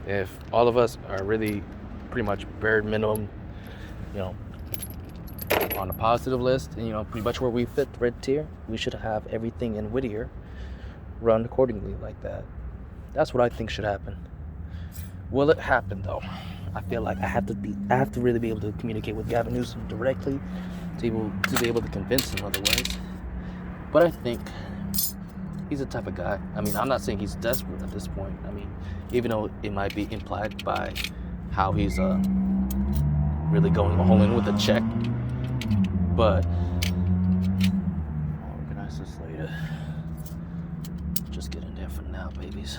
If all of us are really pretty much bare minimum, you know, on the positive list, and, you know, pretty much where we fit the red tier, we should have everything in Whittier run accordingly like that. That's what I think should happen. Will it happen though? I feel like I have to really be able to communicate with Gavin Newsom directly to be able to convince him otherwise. But I think he's the type of guy. I mean, I'm not saying he's desperate at this point. I mean, even though it might be implied by how he's really going all in with a check. But I'll organize this later. Just get in there for now, babies.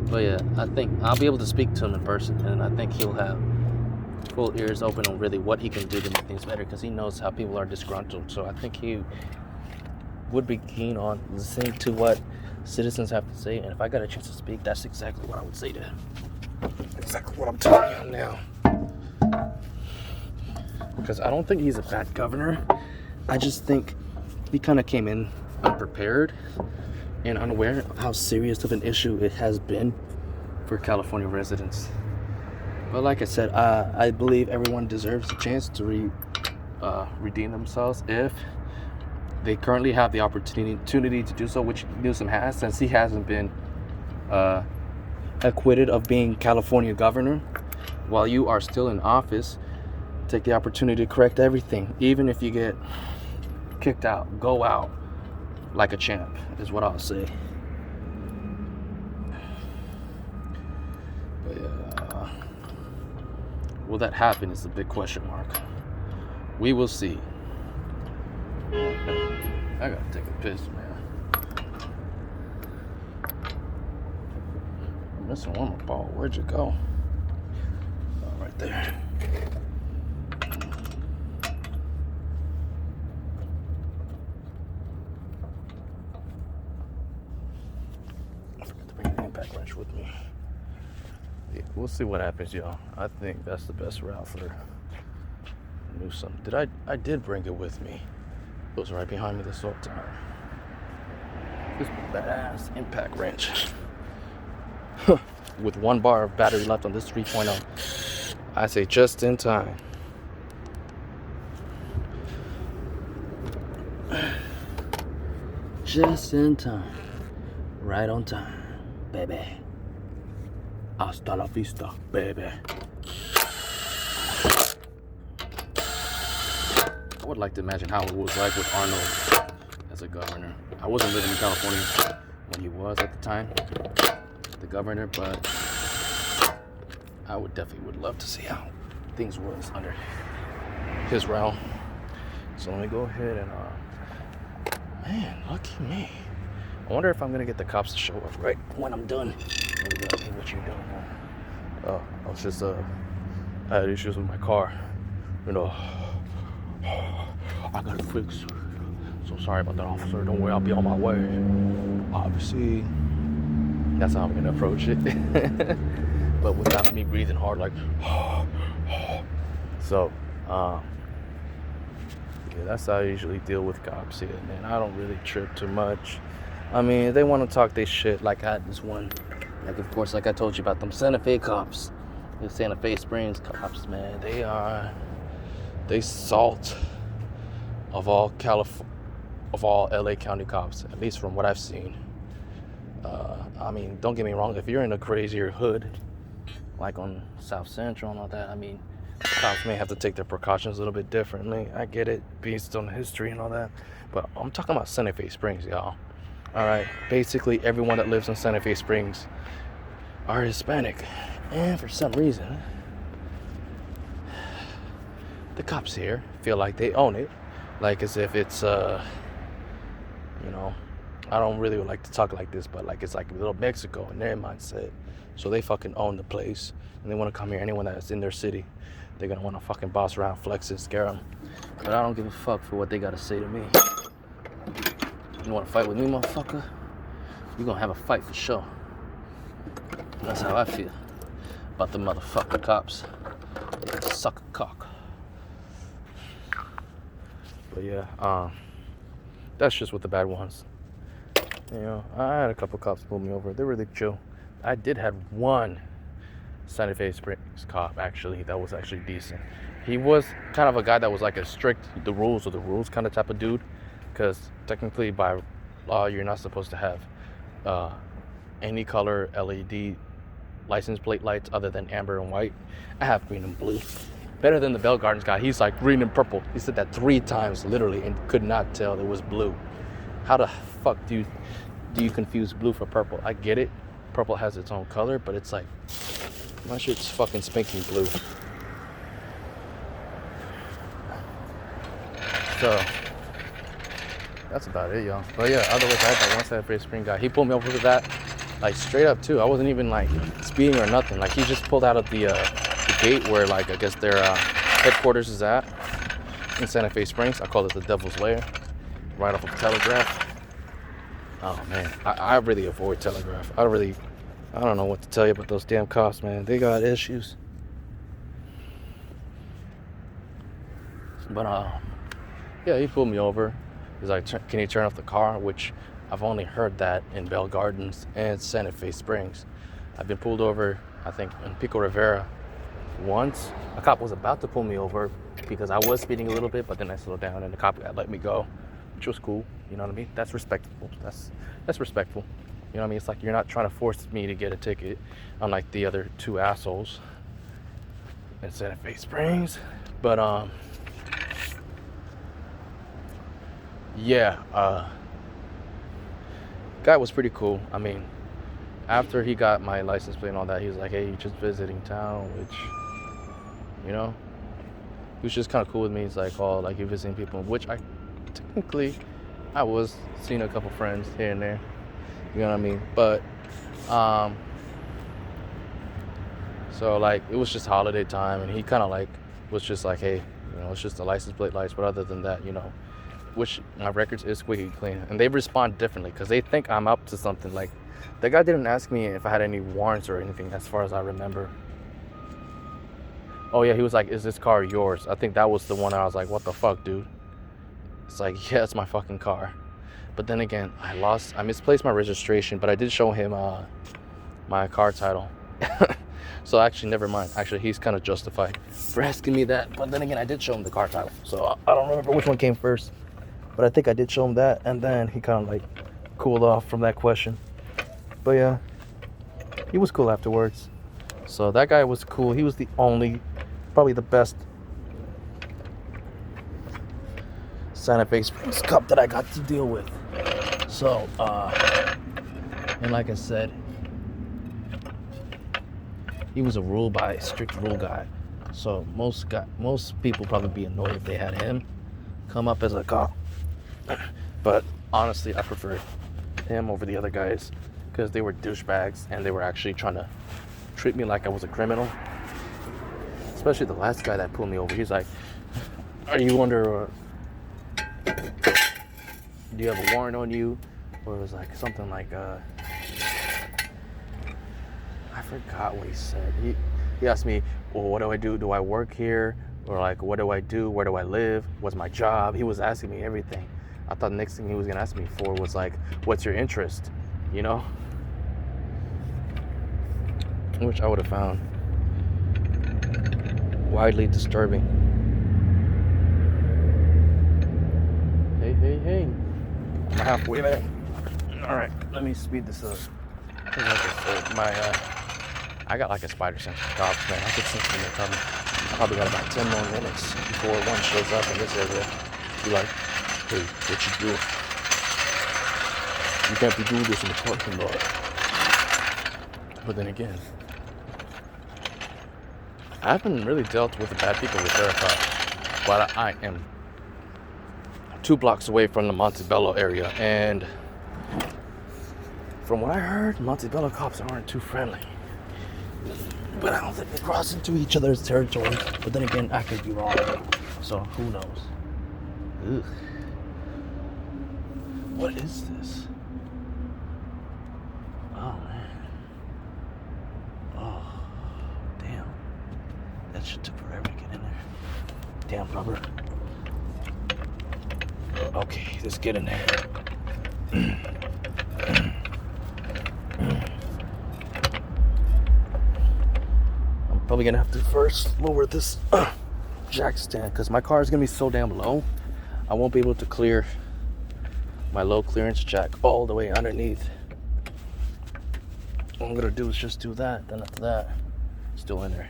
But yeah, I think I'll be able to speak to him in person, and I think he'll have full ears open on really what he can do to make things better, because he knows how people are disgruntled. So I think he would be keen on listening to what citizens have to say, and if I got a chance to speak, that's exactly what I would say to him. Exactly what I'm telling you now. Because I don't think he's a bad governor. I just think he kind of came in unprepared and unaware of how serious of an issue it has been for California residents. But like I said, I believe everyone deserves a chance to redeem themselves if they currently have the opportunity to do so, which Newsom has, since he hasn't been acquitted of being California governor. While you are still in office, take the opportunity to correct everything. Even if you get kicked out, go out like a champ, is what I'll say. But yeah, will that happen is the big question mark. We will see. I gotta take a piss, man. I'm missing one more ball. Where'd you go? Oh, right there. I forgot to bring the impact wrench with me. Yeah, we'll see what happens, y'all. I think that's the best route for Newsom. I did bring it with me. It was right behind me this whole time. This badass impact wrench. With 1 bar of battery left on this 3.0. I say just in time. Just in time. Right on time, baby. Hasta la vista, baby. I would like to imagine how it was like with Arnold as a governor. I wasn't living in California when he was at the time, the governor, but I would love to see how things was under his realm. So let me go ahead and, man, lucky me. I wonder if I'm gonna get the cops to show up right when I'm done. Hey, what you doing? Oh, I was just, I had issues with my car. You know, I got it fixed. So sorry about that, officer. Don't worry, I'll be on my way. Obviously, that's how I'm gonna approach it. But without me breathing hard, like, so, yeah, that's how I usually deal with cops here, man. I don't really trip too much. I mean, if they want to talk their shit, like I had this one, like, of course, like I told you about them Santa Fe cops, the Santa Fe Springs cops, man. They salt of all LA County cops, at least from what I've seen. I mean, don't get me wrong, if you're in a crazier hood, like on South Central and all that, I mean, cops may have to take their precautions a little bit differently. I get it, based on history and all that, but I'm talking about Santa Fe Springs, y'all. All right, basically everyone that lives in Santa Fe Springs are Hispanic, and for some reason, the cops here feel like they own it, like as if it's, you know, I don't really like to talk like this, but like it's like little Mexico in their mindset. So they fucking own the place, and they want to come here. Anyone that's in their city, they're gonna want to fucking boss around, flex and scare them. But I don't give a fuck for what they gotta say to me. You want to fight with me, motherfucker? You're gonna have a fight for sure. That's how I feel about the motherfucking cops. Suck a cock. But yeah, That's just with the bad ones. You know, I had a couple cops pull me over. They were really chill. I did have one Santa Fe Springs cop, actually, that was actually decent. He was kind of a guy that was like a strict the rules kind of type of dude, because technically by law you're not supposed to have any color LED license plate lights other than amber and white. I have green and blue. Better than the Bell Gardens guy. He's like green and purple. He said that 3 times literally and could not tell it was blue. How the fuck do you confuse blue for purple? I get it. Purple has its own color, but it's like, my shit's fucking spanking blue. So that's about it, y'all. But yeah, otherwise I had that one Santa Fe Spring guy. He pulled me over for that, like straight up too. I wasn't even like speeding or nothing. Like he just pulled out of the gate where like I guess their headquarters is at in Santa Fe Springs. I call it the Devil's Lair, right off of Telegraph. Oh man, I really avoid Telegraph. I don't know what to tell you about those damn cops, man. They got issues. But yeah, he pulled me over. He's like, can you turn off the car? Which I've only heard that in Bell Gardens and Santa Fe Springs. I've been pulled over, I think, in Pico Rivera once. A cop was about to pull me over because I was speeding a little bit, but then I slowed down and the cop let me go, which was cool. You know what I mean? That's respectful. That's respectful. You know what I mean? It's like you're not trying to force me to get a ticket, unlike the other 2 assholes in Santa Fe Springs. But yeah, guy was pretty cool. I mean, after he got my license plate and all that, he was like, hey, just visiting town, which, you know, he was just kind of cool with me. He's like, oh, like you're visiting people, which technically I was seeing a couple friends here and there, you know what I mean? But so like it was just holiday time, and he kind of like was just like, hey, you know, it's just a license plate lights, but other than that, you know, which my records is squeaky clean. And they respond differently because they think I'm up to something. Like the guy didn't ask me if I had any warrants or anything, as far as I remember. Oh yeah, he was like, is this car yours? I think that was the one I was like, what the fuck, dude? It's like, yeah, it's my fucking car. But then again, I misplaced my registration, but I did show him my car title. So actually, never mind. Actually, he's kind of justified for asking me that. But then again, I did show him the car title. So I don't remember which one came first. But I think I did show him that. And then he kind of like cooled off from that question. But yeah, he was cool afterwards. So that guy was cool. He was probably the best Santa Fe Springs cop that I got to deal with. So, and like I said, he was a strict rule guy. So most people probably be annoyed if they had him come up as a cop. But honestly, I prefer him over the other guys because they were douchebags and they were actually trying to treat me like I was a criminal. Especially the last guy that pulled me over. He's like, are you under do you have a warrant on you? Or it was like something like I forgot what he said. He asked me, well, what do I do? Do I work here? Or like, what do I do? Where do I live? What's my job? He was asking me everything. I thought the next thing he was gonna ask me for was like, what's your interest? You know? Which I would have found widely disturbing. Hey. I'm halfway there. Alright, let me speed this up. Like I said, I got like a spider sense of cops, man. I could sense when they're coming. I probably got about 10 more minutes before one shows up in this area. Be like, hey, what you doing? You can't be doing this in the parking lot. But then again, I haven't really dealt with the bad people with their cops, but I am 2 blocks away from the Montebello area, and from what I heard, Montebello cops aren't too friendly. But I don't think they cross into each other's territory. But then again, I could be wrong. So who knows? Ugh. What is this? Oh man. Oh, damn. That shit took forever to get in there. Damn rubber. Okay, let's get in there. I'm probably gonna have to first lower this jack stand because my car is gonna be so damn low. I won't be able to clear my low clearance jack all the way underneath. What I'm gonna do is just do that. Then after that, still in there.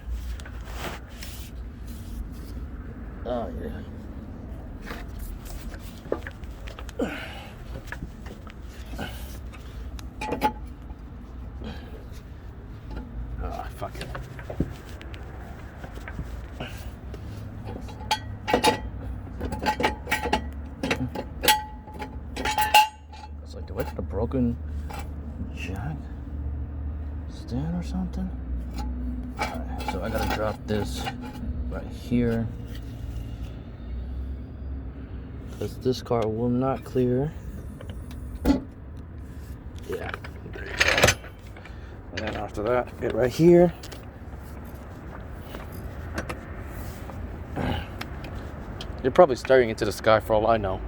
Oh yeah. Fuck it. It's like, do I get a broken jack stand or something? Alright, so I gotta drop this right here because this car will not clear. Yeah, there you go. And then after that, get right here. You're probably staring into the sky for all I know.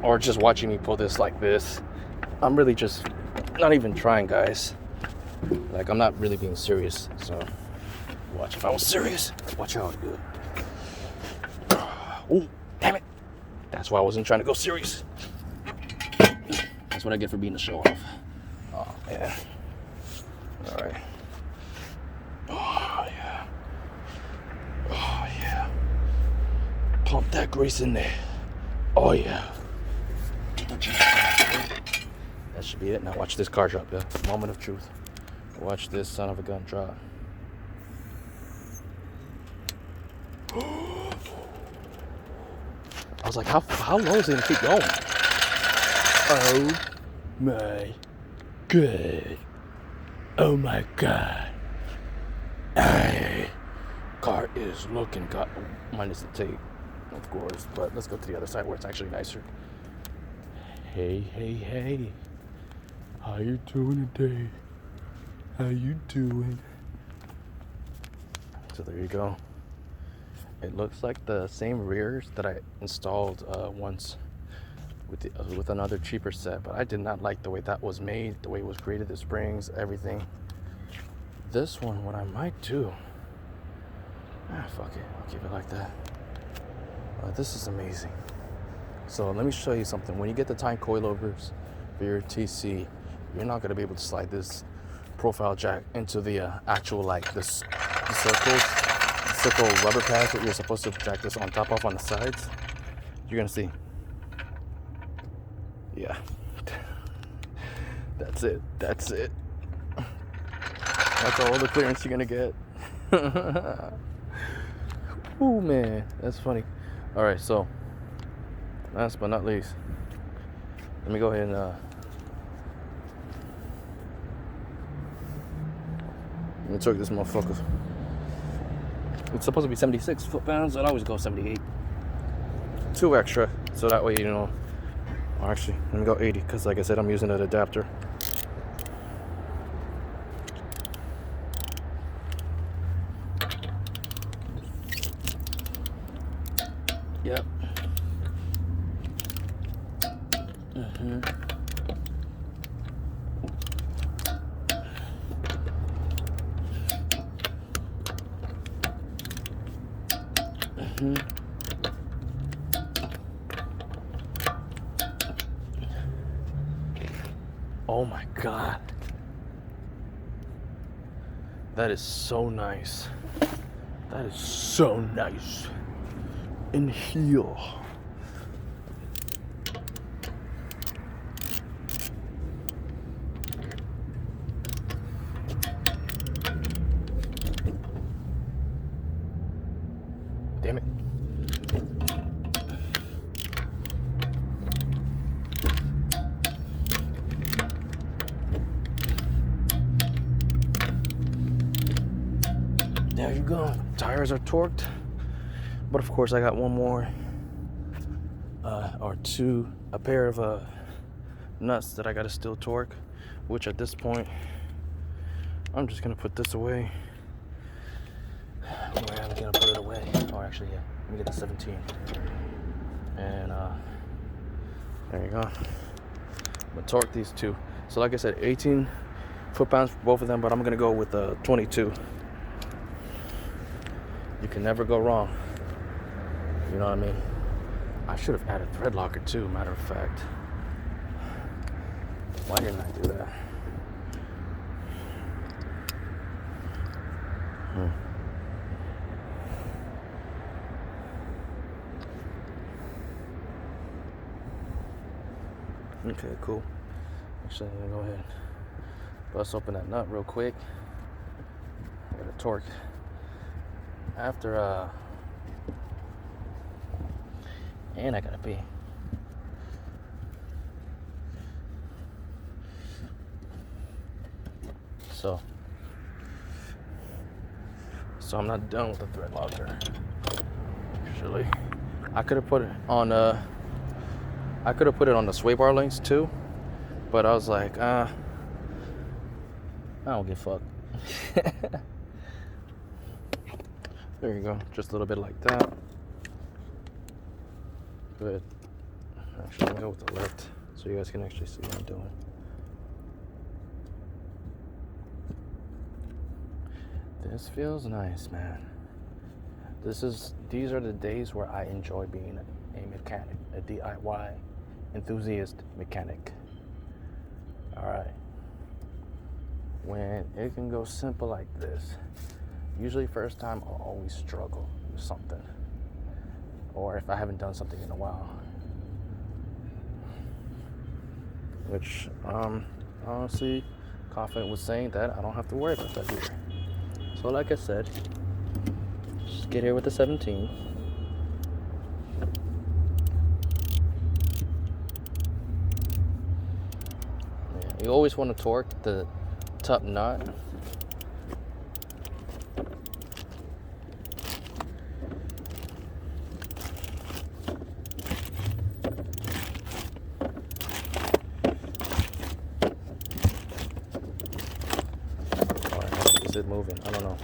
Or just watching me pull this like this. I'm really just not even trying, guys. Like, I'm not really being serious. So, watch. If I was serious, watch how I do it. Oh, damn it. That's why I wasn't trying to go serious. That's what I get for being a show off. Oh, yeah. Alright. Oh, yeah. Oh, yeah. Pump that grease in there. Oh, yeah. That should be it. Now watch this car drop, yeah. Moment of truth. Watch this son of a gun drop. I was like, how low is it gonna keep going? Oh my god. Oh my god. Hey. Car is looking good. Minus the tape, of course. But let's go to the other side where it's actually nicer. Hey, hey, hey. How you doing today? How you doing? So there you go. It looks like the same rears that I installed once with another cheaper set, but I did not like the way that was made, the way it was created, the springs, everything. This one, what I might do, fuck it, I'll keep it like that. This is amazing. So let me show you something. When you get the TEIN Coilovers for your TC, you're not gonna be able to slide this profile jack into the actual, like, the circle rubber pads that you're supposed to jack this on top of on the sides. You're gonna see. Yeah. That's it. That's it. That's all the clearance you're gonna get. Ooh, man, that's funny. All right, so last but not least, let me go ahead and let me check this motherfucker. It's supposed to be 76 foot-pounds. I'd always go 78. 2 extra, so that way, you know. Or actually, let me go 80, because like I said, I'm using an adapter. Yep. Mm-hmm. Mm-hmm. Oh my God. That is so nice. That is so nice. In here. Damn it. There you go. Tires are torqued. But of course I got one more or a pair of nuts that I gotta still torque, which at this point I'm just gonna put this away. Where I'm gonna put it away. Oh, actually, yeah, let me get the 17. And There you go. I'm gonna torque these two. So like I said, 18 foot-pounds for both of them, but I'm gonna go with 22. You can never go wrong. You know what I mean? I should have added thread locker too, matter of fact. Why didn't I do that? Okay, cool. Actually, I'm gonna go ahead and bust open that nut real quick. I gotta torque. After, and I gotta pee. So I'm not done with the thread locker. Actually, I could have put it on the sway bar links too, but I was like, I don't give a fuck. There you go, just a little bit like that. Good. Actually, I'm gonna go with the left so you guys can actually see what I'm doing. This feels nice, man. These are the days where I enjoy being a mechanic, a DIY enthusiast mechanic. Alright. When it can go simple like this, usually first time I'll always struggle with something. Or if I haven't done something in a while. Which, honestly, confident with saying that I don't have to worry about that here. So like I said, just get here with the 17. Yeah, you always want to torque the top nut. Is it moving? I don't know.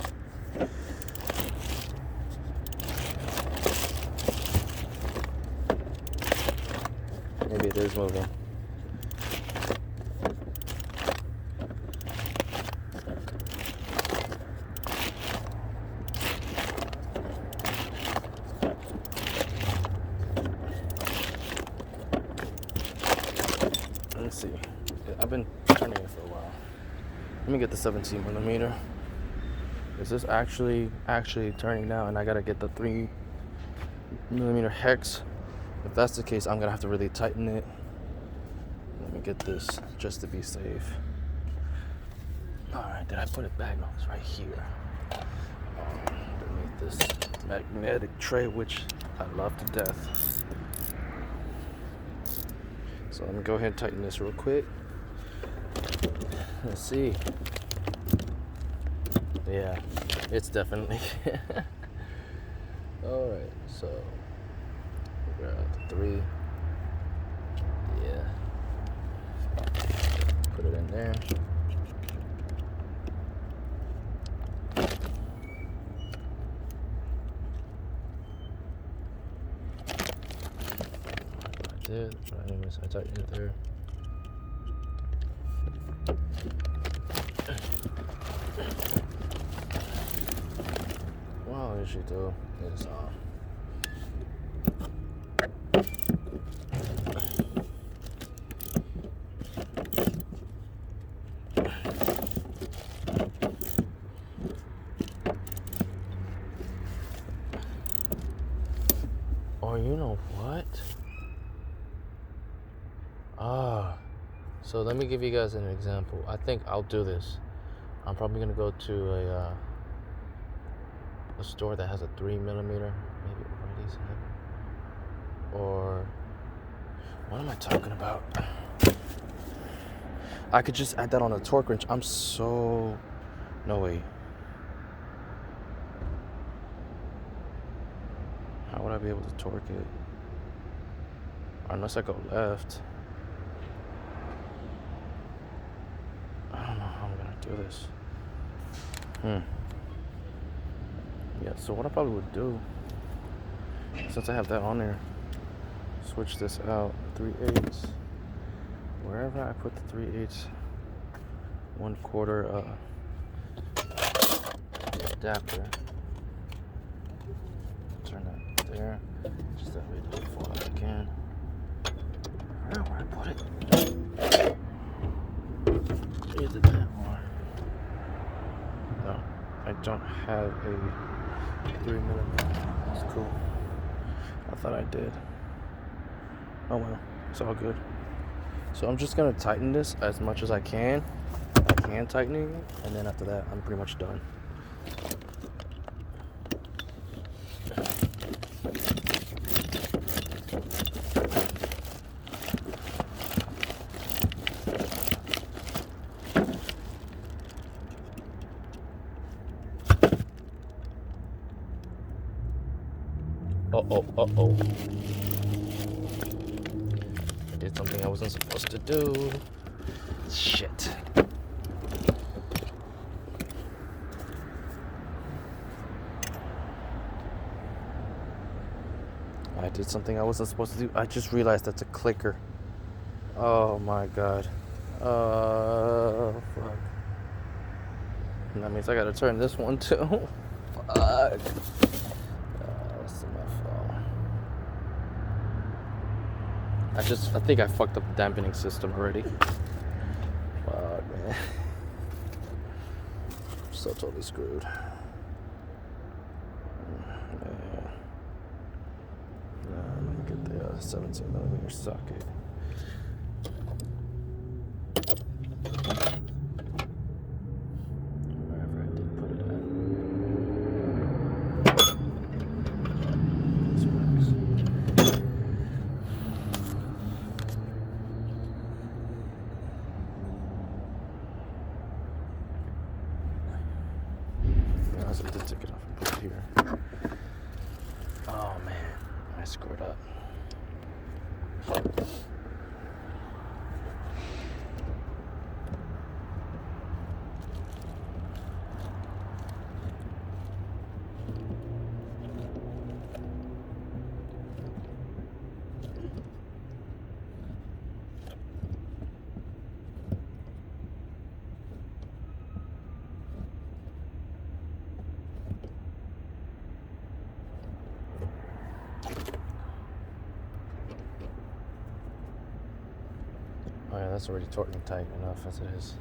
Maybe it is moving. Let's see. I've been turning it for a while. Let me get the 17 millimeter. Is this actually turning now? And I gotta get the 3 millimeter hex. If that's the case, I'm gonna have to really tighten it. Let me get this just to be safe. Alright, did I put it back? No, it's right here. Underneath this magnetic tray, which I love to death. So let me go ahead and tighten this real quick. Let's see. Yeah, it's definitely. Alright, so we're at the 3. Yeah. Put it in there. I did, but anyways, I tightened it there. Wow, you should do is or you know what? So let me give you guys an example. I think I'll do this. I'm probably gonna go to a store that has a 3 millimeter, maybe already, or what am I talking about? I could just add that on a torque wrench. No way. How would I be able to torque it? Unless I go left. I don't know how I'm gonna do this. Yeah, so what I probably would do, since I have that on there, switch this out. 3/8. Wherever I put the 3/8 1/4 adapter. Turn that there. Just that way it doesn't fall out again. I don't know where I put it. Either that or no. I don't have a 3mm. That's cool. I thought I did. Oh well, it's all good. So I'm just gonna tighten this as much as I can. I can tightening it, and then after that, I'm pretty much done. Uh-oh. I did something I wasn't supposed to do. Shit. I did something I wasn't supposed to do. I just realized that's a clicker. Oh my god. Oh, fuck. And that means I gotta turn this one too. Fuck. That's my fault. I think I fucked up the dampening system already. Fuck, man. I'm so totally screwed. Let me get the 17mm socket. Wherever I did put it at. This works. I also did take it off and put it here. Oh man, I screwed up. Oh yeah, that's already torquing tight enough as it is.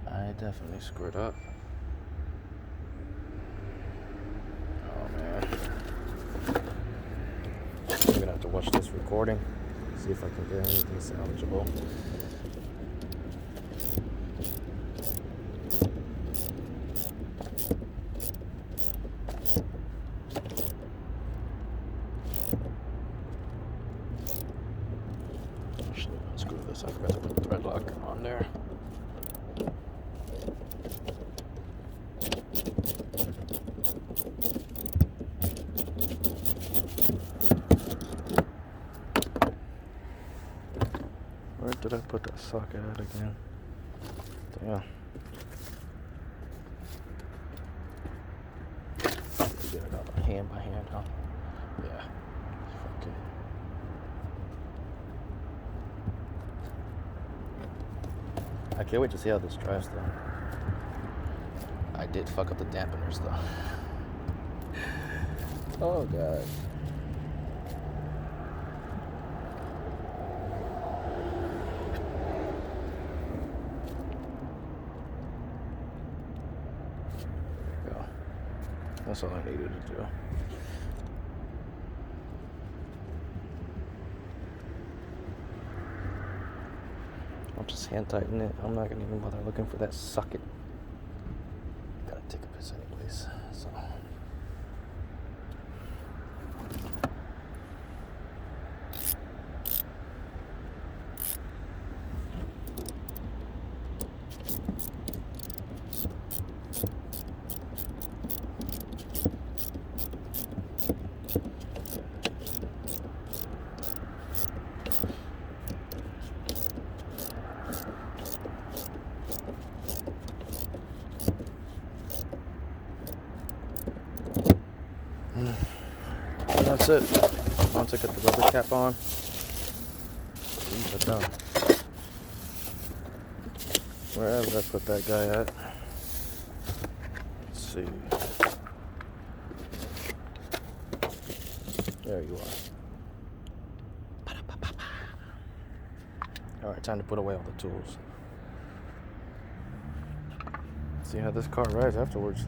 I definitely screwed up. Oh man. I'm gonna have to watch this recording, see if I can get anything salvageable. Screw this, I forgot to put the thread lock on there. Where did I put that socket at again? Damn. Get it out hand by hand, huh? Yeah. Okay. I can't wait to see how this drives though. I did fuck up the dampeners though. Oh god. There we go. That's all I needed to do. I'll just hand tighten it. I'm not gonna even bother looking for that socket. Gotta take a piss anyways, so. that's it. Once I get the rubber cap on, these are done. Where did I put that guy at? Let's see. There you are. Alright, time to put away all the tools. See how this car rides afterwards.